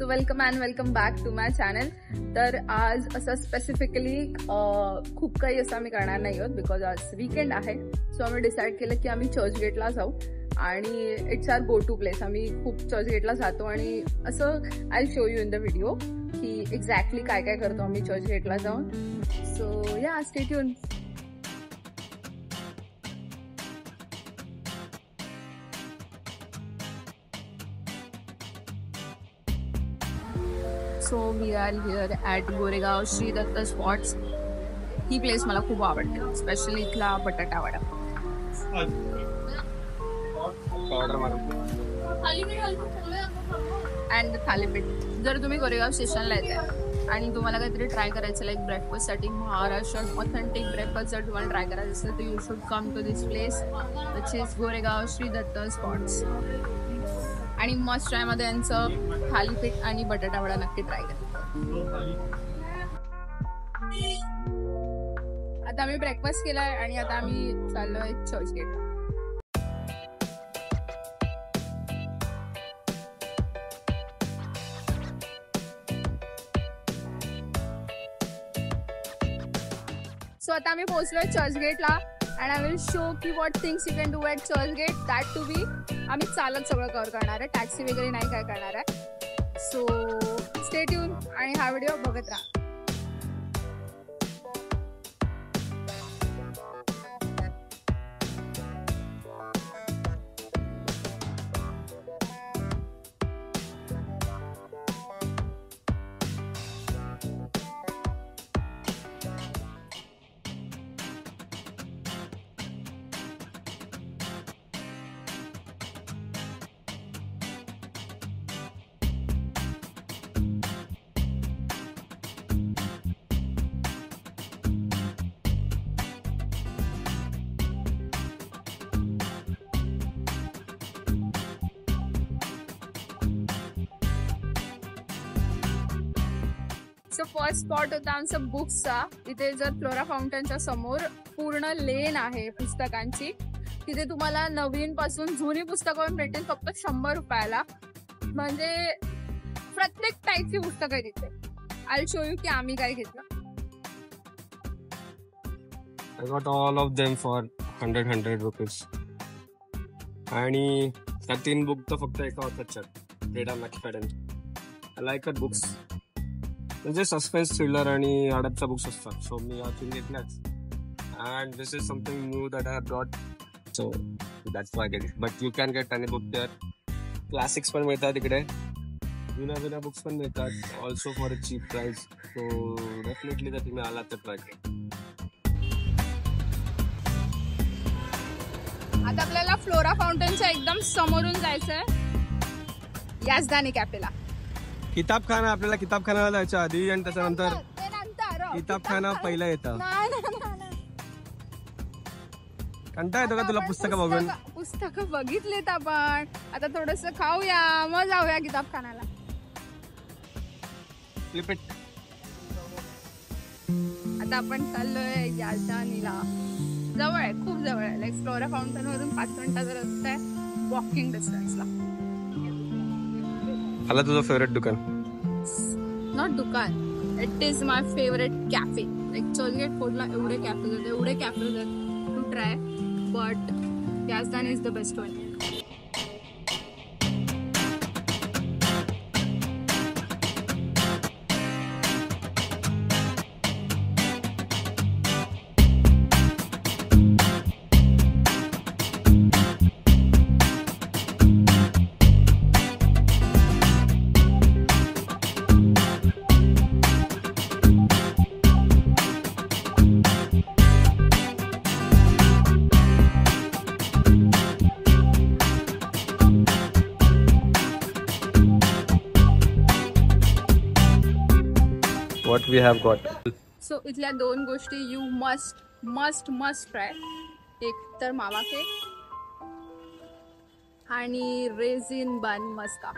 So welcome back to my channel. तर आज असं स्पेसिफिकली खूप काही असं आम्ही करणार नाही आहोत बिकॉज आज वीकेंड आहे. सो आम्ही डिसाईड केलं की आम्ही चर्चगेटला जाऊ आणि it's our go to place. आम्ही खूप चर्चगेटला जातो आणि असं I show you in the video की एक्झॅक्टली काय काय करतो आम्ही चर्चगेटला जाऊन. So yeah stay tuned. So we are here at Goregaon Shri Datta spots. ही प्लेस मला खूप आवडते, स्पेशली इथला बटाटा वडा अँड थालीपीठ. जर तुम्ही गोरेगाव स्टेशनला येताय आणि तुम्हाला काहीतरी ट्राय करायचं लाईक ब्रेकफास्टसाठी महाराष्ट्रीयन ऑथेंटिक ब्रेकफास्ट जर तुम्हाला ट्राय करायचं असेल तर you should come to this place which is Goregaon Shri Datta spots. आणि मस्ट ट्राय मध्ये यांचं थालीपीठ आणि बटाटा वडा नक्की ट्राय करा. आता आम्ही ब्रेकफास्ट केलाय आणि आता आम्ही चाललोय चर्चगेट. सो आता आम्ही पोहोचलोय चर्चगेटला and I will show you what things you can do at Churchgate. That to be आम्ही चालत सगळं कव्हर करणार आहे, टॅक्सी वगैरे नाही काय करणार आहे. सो स्टे ट्यून आणि हा व्हिडिओ बघत राहा. सो फर्स्ट स्पॉट होता आमचा बुक्सचा. इथे जर फ्लोरा फाउंटनच्या समोर पूर्ण लेन आहे पुस्तकांची. तिथे तुम्हाला नवीन पासून जुनी पुस्तकं भेटेल फक्त 100 रुपयाला. म्हणजे प्रत्येक टाईपची पुस्तकं आहे तिथे. आय शो यू की आम्ही काय घेतलं. I got all of them for 100 rupees. आणि त्या 3 बुक तर फक्त एका होतात Freida McFadden. I like her books. म्हणजे सस्पेन्स थ्रिलर आणि अडबच्या बुक्स असतात. सो मी या 3 घेतल्याच. And this is something new that I have brought. So that's why get it. But you can get any book there. Classics पण मिळतात इकडे, जुन्या बुक्स पण मिळतात also for a cheap price. So definitely जर तुम्ही आलात तर ट्राय करा. आता आपल्याला फ्लोरा फाउंटनच्या एकदम समोरून जायचंय याजदानी कॅफेला. किताबखाना, आपल्याला किताबखान्याला जायचं आधी आणि त्याच्यानंतर किताबखाना पहिला येतं. कंटाळा येतो का तुला पुस्तकं बघून? पुस्तकं बघितलेत आपण, आता थोडस खाऊया मग जाऊया किताबखान्याला. आता आपण चाललोय याजदानीला. जवळ आहे, खूप जवळ आहे. लाईक फ्लोरा फाउंटन वरून 5 मिनिटाचा रस्ता आहे वॉकिंग डिस्टन्सला. आला तुझं फेवरेट दुकान? नॉट दुकान, it is my favourite cafe. Like Churchgate फोर्टला एवढे कॅफेज आहेत to try, but Yazdani is the best one. What we have got. So इथल्या 2 गोष्टी यू मस्ट ट्राय. एक तर मावा केक आणि रेझिन बन मस्का.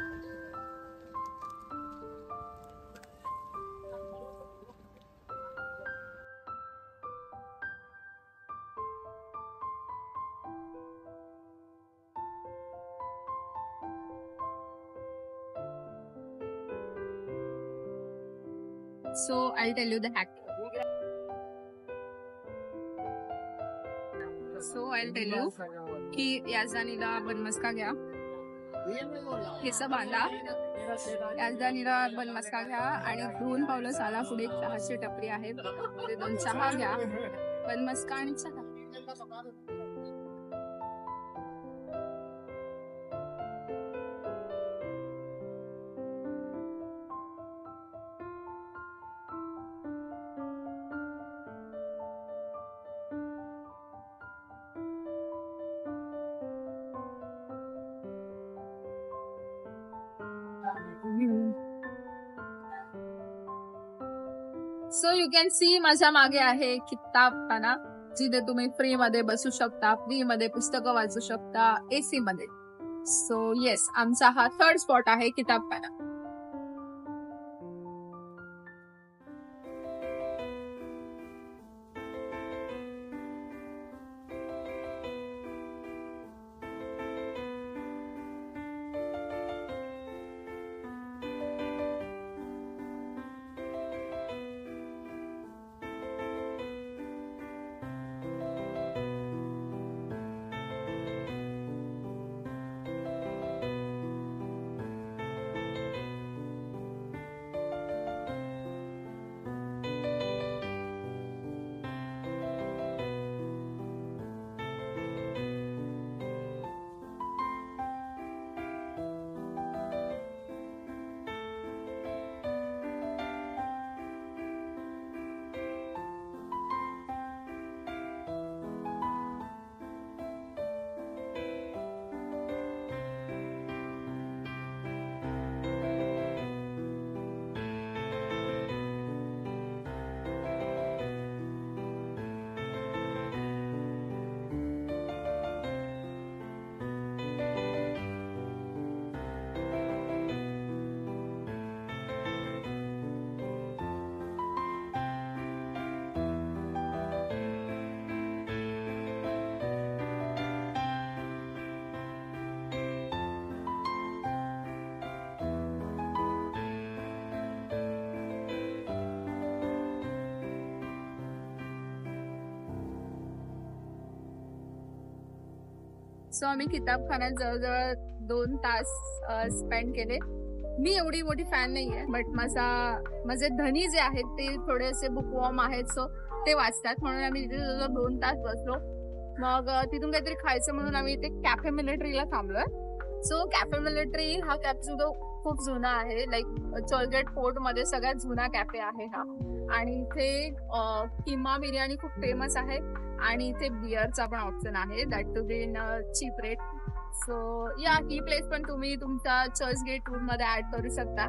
So I'll tell you the hack. So I'll tell you की याजदानीला बनमस्का घ्या, केस बांधा, याजदानीला बनमस्का घ्या आणि 2 पावलं चाला पुढे चहाची टपरी आहे, ते 2 चहा घ्या, बनमस्का आणि चहा. सो यू कॅन सी माझ्या मागे आहे किताबखाना, जिथे तुम्ही फ्री मध्ये बसू शकता, फ्री मध्ये पुस्तकं वाचू शकता, AC मध्ये. सो येस, आमचा हा 3rd स्पॉट आहे किताबखाना. सो आम्ही किताबखान्यात जवळजवळ 2 तास स्पेंड केले. मी एवढी मोठी फॅन नाहीये, बट माझे धनी जे आहेत ते थोडेसे बुकवॉर्म आहेत, सो ते वाचतात, म्हणून आम्ही तिथे जवळजवळ 2 तास बसलो. मग तिथून काहीतरी खायचं म्हणून आम्ही इथे कॅफे मिलिटरीला थांबलोय. सो कॅफे मिलिटरी हा कॅफे जो खूप जुना आहे, लाईक चर्चगेट फोर्ट मध्ये सगळ्यात जुना कॅफे आहे हा. आणि इथे किमा बिर्याणी खूप फेमस आहे आणि इथे बिअरचा पण ऑप्शन आहे, that too be in cheap rate. So yeah ही प्लेस पण तुम्ही तुमच्या चर्चगेट टूर मध्ये ऍड करू शकता.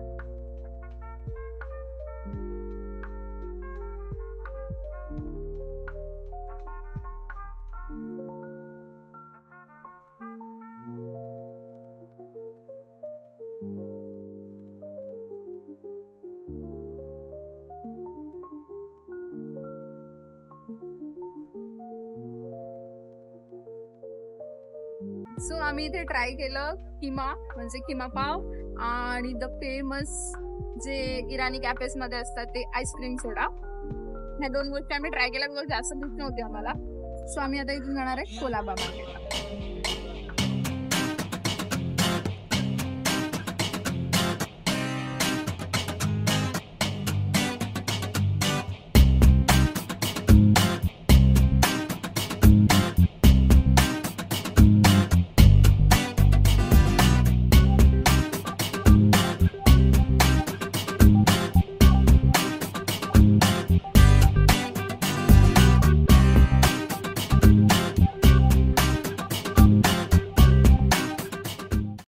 सो आम्ही इथे ट्राय केलं किमा, म्हणजे किमा पाव, आणि द फेमस जे इराणी कॅफेस मध्ये असतात ते आईस्क्रीम सोडा. ह्या 2 गोष्टी आम्ही ट्राय केल्या, जास्त भूक नव्हती आम्हाला. सो आम्ही आता इथून जाणार आहे कोलाबा मार्केटला.